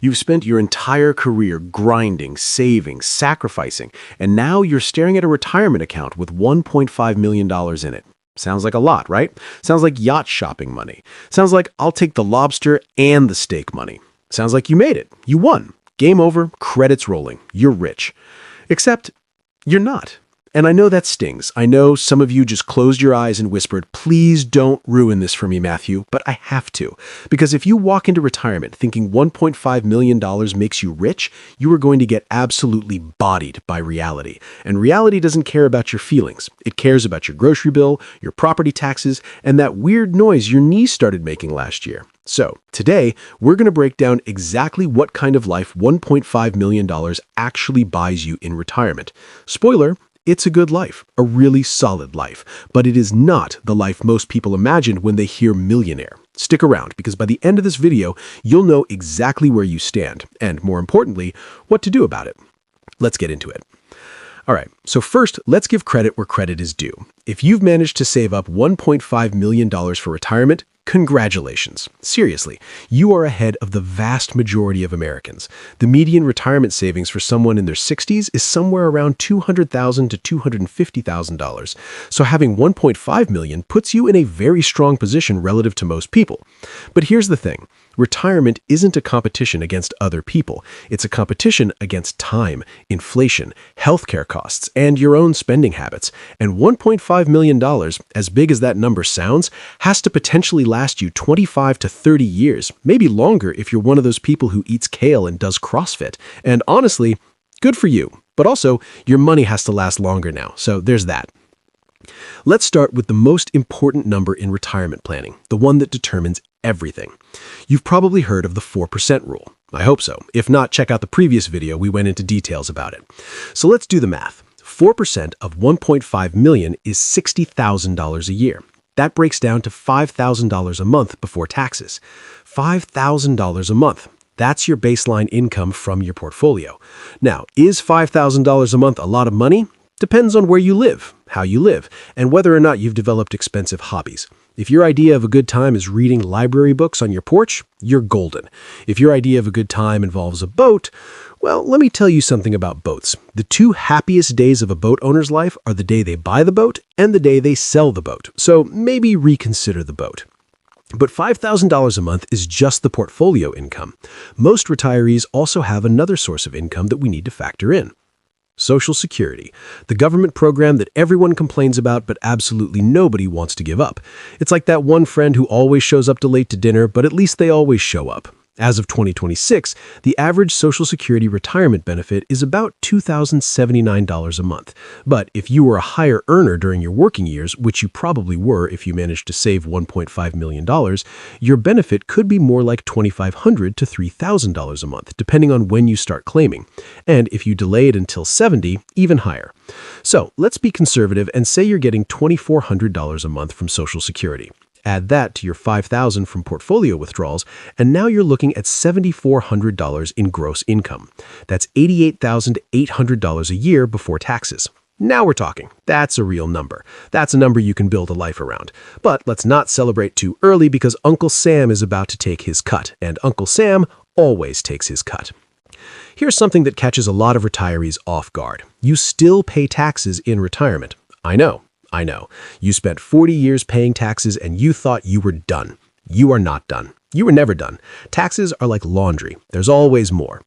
You've spent your entire career grinding, saving, sacrificing, and now you're staring at a retirement account with $1.5 million in it. Sounds like a lot, right? Sounds like yacht shopping money. Sounds like I'll take the lobster and the steak money. Sounds like you made it. You won. Game over, credits rolling. You're rich. Except you're not. And I know that stings. I know some of you just closed your eyes and whispered, please don't ruin this for me, Matthew, but I have to. Because if you walk into retirement thinking $1.5 million makes you rich, you are going to get absolutely bodied by reality. And reality doesn't care about your feelings. It cares about your grocery bill, your property taxes, and that weird noise your niece started making last year. So, today, we're going to break down exactly what kind of life $1.5 million actually buys you in retirement. Spoiler, it's a good life, a really solid life, but it is not the life most people imagined when they hear millionaire. Stick around, because by the end of this video, you'll know exactly where you stand, and more importantly, what to do about it. Let's get into it. All right, so first, let's give credit where credit is due. If you've managed to save up $1.5 million for retirement, congratulations. Seriously, you are ahead of the vast majority of Americans. The median retirement savings for someone in their 60s is somewhere around $200,000 to $250,000. So having $1.5 million puts you in a very strong position relative to most people. But here's the thing. Retirement isn't a competition against other people. It's a competition against time, inflation, healthcare costs, and your own spending habits. And $1.5 million, as big as that number sounds, has to potentially last you 25 to 30 years, maybe longer if you're one of those people who eats kale and does CrossFit. And honestly, good for you. But also, your money has to last longer now, so there's that. Let's start with the most important number in retirement planning, the one that determines everything. You've probably heard of the 4% rule. I hope so. If not, check out the previous video. We went into details about it. So let's do the math. 4% of $1.5 million is $60,000 a year. That breaks down to $5,000 a month before taxes. $5,000 a month. That's your baseline income from your portfolio. Now, is $5,000 a month a lot of money? Depends on where you live, how you live, and whether or not you've developed expensive hobbies. If your idea of a good time is reading library books on your porch, you're golden. If your idea of a good time involves a boat, well, let me tell you something about boats. The two happiest days of a boat owner's life are the day they buy the boat and the day they sell the boat. So maybe reconsider the boat. But $5,000 a month is just the portfolio income. Most retirees also have another source of income that we need to factor in. Social Security, the government program that everyone complains about but absolutely nobody wants to give up. It's like that one friend who always shows up late to dinner, but at least they always show up. As of 2026, the average Social Security retirement benefit is about $2,079 a month. But if you were a higher earner during your working years, which you probably were if you managed to save $1.5 million, your benefit could be more like $2,500 to $3,000 a month, depending on when you start claiming. And if you delay it until 70, even higher. So let's be conservative and say you're getting $2,400 a month from Social Security. Add that to your $5,000 from portfolio withdrawals, and now you're looking at $7,400 in gross income. That's $88,800 a year before taxes. Now we're talking. That's a real number. That's a number you can build a life around. But let's not celebrate too early because Uncle Sam is about to take his cut, and Uncle Sam always takes his cut. Here's something that catches a lot of retirees off guard. You still pay taxes in retirement. I know. You spent 40 years paying taxes and you thought you were done. You are not done. You were never done. Taxes are like laundry. There's always more.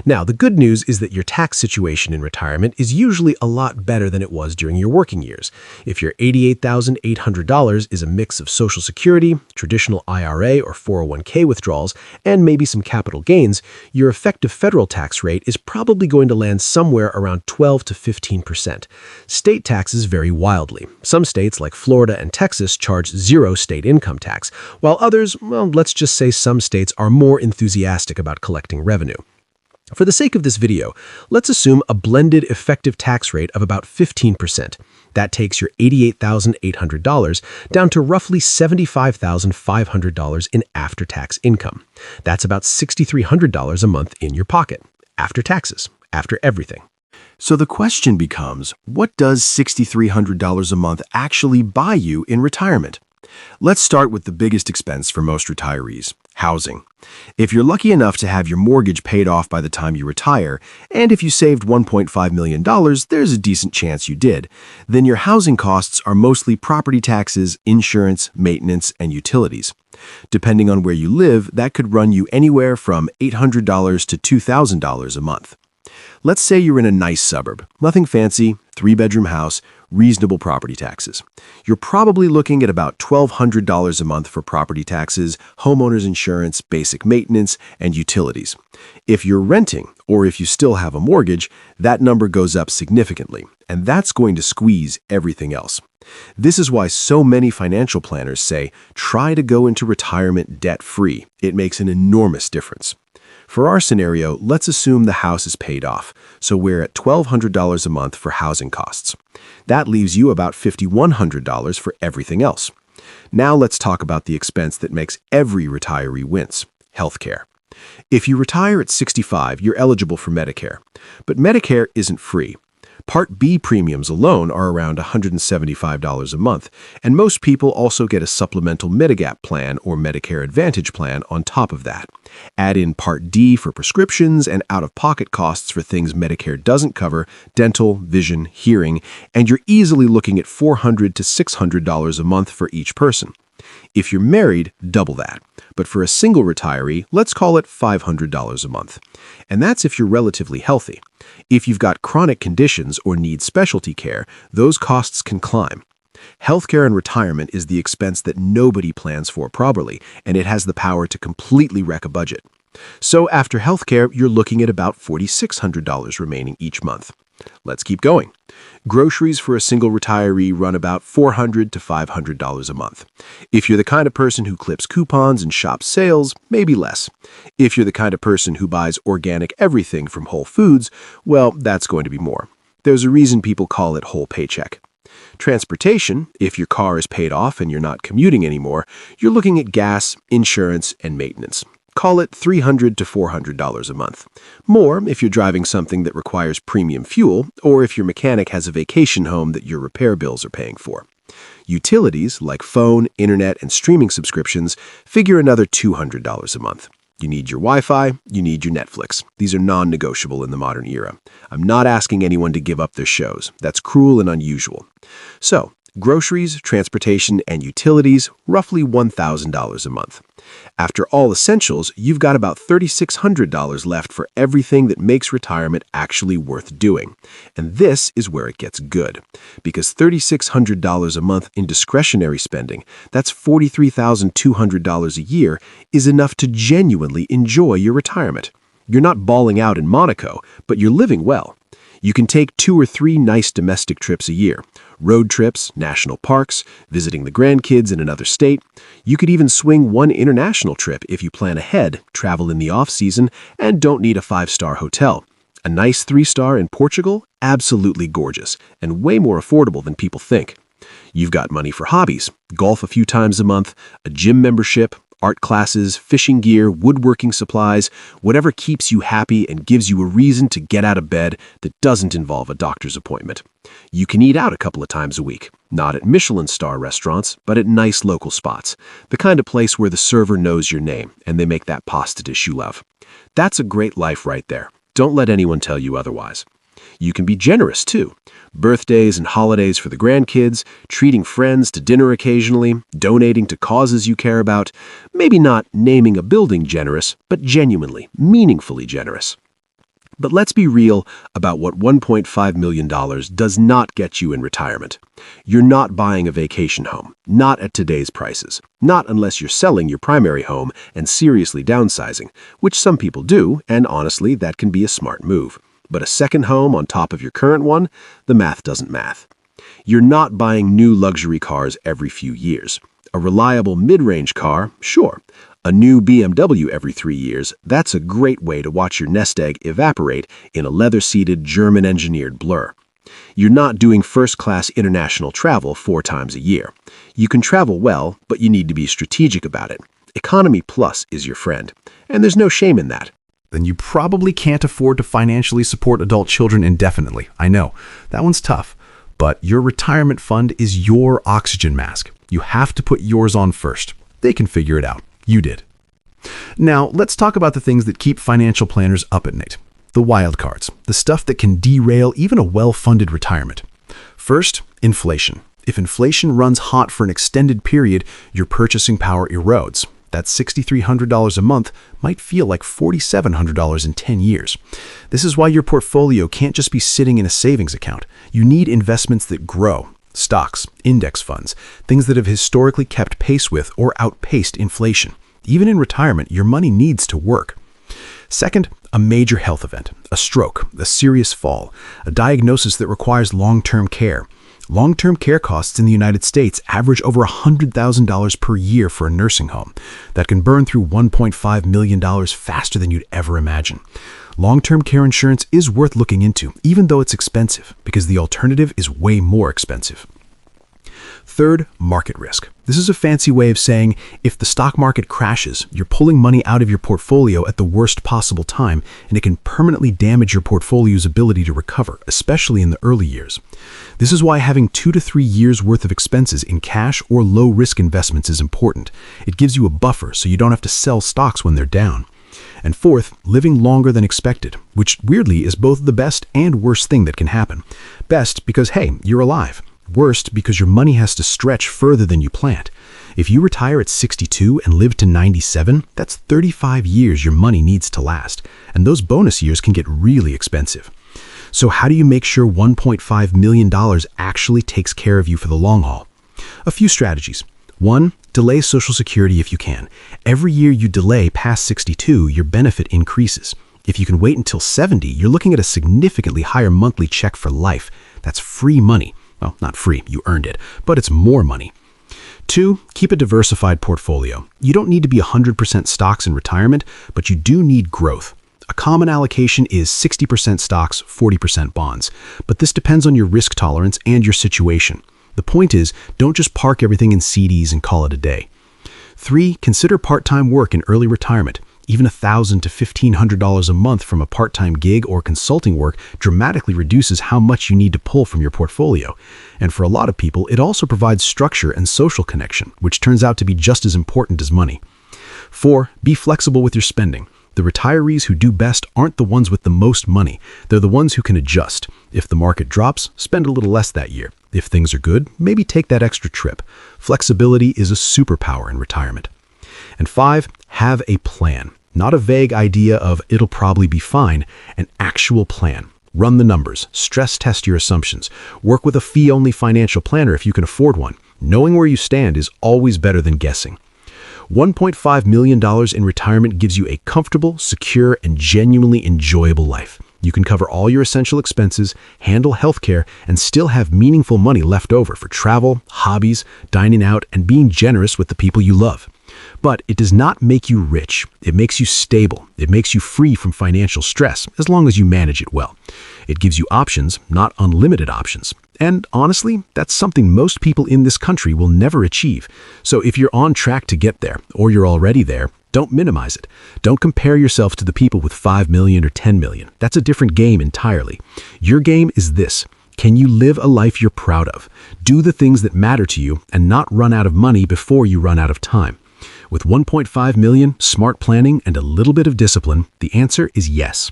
Now, the good news is that your tax situation in retirement is usually a lot better than it was during your working years. If your $88,800 is a mix of Social Security, traditional IRA or 401k withdrawals, and maybe some capital gains, your effective federal tax rate is probably going to land somewhere around 12 to 15%. State taxes vary wildly. Some states, like Florida and Texas, charge zero state income tax, while others, well, let's just say some states are more enthusiastic about collecting revenue. For the sake of this video, let's assume a blended effective tax rate of about 15%. That takes your $88,800 down to roughly $75,500 in after-tax income. That's about $6,300 a month in your pocket, after taxes, after everything. So the question becomes, what does $6,300 a month actually buy you in retirement? Let's start with the biggest expense for most retirees, housing. If you're lucky enough to have your mortgage paid off by the time you retire, and if you saved $1.5 million, there's a decent chance you did, then your housing costs are mostly property taxes, insurance, maintenance, and utilities. Depending on where you live, that could run you anywhere from $800 to $2,000 a month. Let's say you're in a nice suburb, nothing fancy, 3-bedroom house, reasonable property taxes. You're probably looking at about $1,200 a month for property taxes, homeowner's insurance, basic maintenance, and utilities. If you're renting, or if you still have a mortgage, that number goes up significantly, and that's going to squeeze everything else. This is why so many financial planners say, try to go into retirement debt-free. It makes an enormous difference. For our scenario, let's assume the house is paid off, so we're at $1,200 a month for housing costs. That leaves you about $5,100 for everything else. Now let's talk about the expense that makes every retiree wince: healthcare. If you retire at 65, you're eligible for Medicare. But Medicare isn't free. Part B premiums alone are around $175 a month, and most people also get a supplemental Medigap plan or Medicare Advantage plan on top of that. Add in Part D for prescriptions and out-of-pocket costs for things Medicare doesn't cover, dental, vision, hearing, and you're easily looking at $400 to $600 a month for each person. If you're married, double that. But for a single retiree, let's call it $500 a month. And that's if you're relatively healthy. If you've got chronic conditions or need specialty care, those costs can climb. Healthcare in retirement is the expense that nobody plans for properly, and it has the power to completely wreck a budget. So after healthcare, you're looking at about $4,600 remaining each month. Let's keep going. Groceries for a single retiree run about $400 to $500 a month. If you're the kind of person who clips coupons and shops sales, maybe less. If you're the kind of person who buys organic everything from Whole Foods, well, that's going to be more. There's a reason people call it whole paycheck. Transportation, if your car is paid off and you're not commuting anymore, you're looking at gas, insurance, and maintenance. Call it $300 to $400 a month. More if you're driving something that requires premium fuel, or if your mechanic has a vacation home that your repair bills are paying for. Utilities, like phone, internet, and streaming subscriptions, figure another $200 a month. You need your Wi-Fi, you need your Netflix. These are non-negotiable in the modern era. I'm not asking anyone to give up their shows. That's cruel and unusual. So, groceries, transportation, and utilities, roughly $1,000 a month. After all essentials, you've got about $3,600 left for everything that makes retirement actually worth doing. And this is where it gets good. Because $3,600 a month in discretionary spending, that's $43,200 a year, is enough to genuinely enjoy your retirement. You're not balling out in Monaco, but you're living well. You can take 2 or 3 nice domestic trips a year. Road trips, national parks, visiting the grandkids in another state. You could even swing 1 international trip if you plan ahead, travel in the off-season, and don't need a 5-star hotel. A nice 3-star in Portugal? Absolutely gorgeous, and way more affordable than people think. You've got money for hobbies, golf a few times a month, a gym membership, art classes, fishing gear, woodworking supplies, whatever keeps you happy and gives you a reason to get out of bed that doesn't involve a doctor's appointment. You can eat out a couple of times a week, not at Michelin star restaurants, but at nice local spots, the kind of place where the server knows your name and they make that pasta dish you love. That's a great life right there. Don't let anyone tell you otherwise. You can be generous, too. Birthdays and holidays for the grandkids, treating friends to dinner occasionally, donating to causes you care about, maybe not naming a building generous, but genuinely, meaningfully generous. But let's be real about what $1.5 million does not get you in retirement. You're not buying a vacation home, not at today's prices, not unless you're selling your primary home and seriously downsizing, which some people do, and honestly, that can be a smart move. But a second home on top of your current one, the math doesn't math. You're not buying new luxury cars every few years. A reliable mid-range car, sure. A new BMW every 3 years, that's a great way to watch your nest egg evaporate in a leather-seated, German-engineered blur. You're not doing first-class international travel 4 times a year. You can travel well, but you need to be strategic about it. Economy Plus is your friend, and there's no shame in that. Then you probably can't afford to financially support adult children indefinitely. I know, that one's tough. But your retirement fund is your oxygen mask. You have to put yours on first. They can figure it out. You did. Now, let's talk about the things that keep financial planners up at night. The wild cards, the stuff that can derail even a well-funded retirement. First, inflation. If inflation runs hot for an extended period, your purchasing power erodes. That $6,300 a month might feel like $4,700 in 10 years. This is why your portfolio can't just be sitting in a savings account. You need investments that grow. Stocks, index funds, things that have historically kept pace with or outpaced inflation. Even in retirement, your money needs to work. Second, a major health event, a stroke, a serious fall, a diagnosis that requires long-term care. Long-term care costs in the United States average over $100,000 per year for a nursing home. That can burn through $1.5 million faster than you'd ever imagine. Long-term care insurance is worth looking into, even though it's expensive, because the alternative is way more expensive. Third, market risk. This is a fancy way of saying if the stock market crashes, you're pulling money out of your portfolio at the worst possible time, and it can permanently damage your portfolio's ability to recover, especially in the early years. This is why having 2 to 3 years worth of expenses in cash or low-risk investments is important. It gives you a buffer so you don't have to sell stocks when they're down. And fourth, living longer than expected, which weirdly is both the best and worst thing that can happen. Best because, hey, you're alive. Worst because your money has to stretch further than you planned. If you retire at 62 and live to 97, that's 35 years your money needs to last, and those bonus years can get really expensive. So how do you make sure $1.5 million actually takes care of you for the long haul? A few strategies. 1. Delay Social Security if you can. Every year you delay past 62, your benefit increases. If you can wait until 70, you're looking at a significantly higher monthly check for life. That's free money. Well, not free, you earned it, but it's more money. 2. Keep a diversified portfolio. You don't need to be 100% stocks in retirement, but you do need growth. A common allocation is 60% stocks, 40% bonds, but this depends on your risk tolerance and your situation. The point is, don't just park everything in CDs and call it a day. 3. Consider part-time work in early retirement. Even $1,000 to $1,500 a month from a part-time gig or consulting work dramatically reduces how much you need to pull from your portfolio. And for a lot of people, it also provides structure and social connection, which turns out to be just as important as money. 4. Be flexible with your spending. The retirees who do best aren't the ones with the most money. They're the ones who can adjust. If the market drops, spend a little less that year. If things are good, maybe take that extra trip. Flexibility is a superpower in retirement. And 5, have a plan. Not a vague idea of it'll probably be fine, an actual plan. Run the numbers, stress test your assumptions, work with a fee-only financial planner if you can afford one. Knowing where you stand is always better than guessing. $1.5 million in retirement gives you a comfortable, secure, and genuinely enjoyable life. You can cover all your essential expenses, handle healthcare, and still have meaningful money left over for travel, hobbies, dining out, and being generous with the people you love. But it does not make you rich. It makes you stable. It makes you free from financial stress, as long as you manage it well. It gives you options, not unlimited options. And honestly, that's something most people in this country will never achieve. So if you're on track to get there, or you're already there, don't minimize it. Don't compare yourself to the people with 5 million or 10 million. That's a different game entirely. Your game is this. Can you live a life you're proud of? Do the things that matter to you and not run out of money before you run out of time. With 1.5 million, smart planning, and a little bit of discipline, the answer is yes.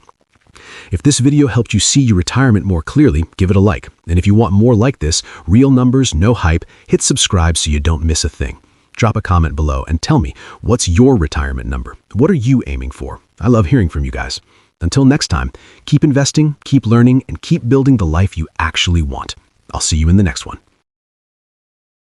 If this video helped you see your retirement more clearly, give it a like. And if you want more like this, real numbers, no hype, hit subscribe so you don't miss a thing. Drop a comment below and tell me, what's your retirement number? What are you aiming for? I love hearing from you guys. Until next time, keep investing, keep learning, and keep building the life you actually want. I'll see you in the next one.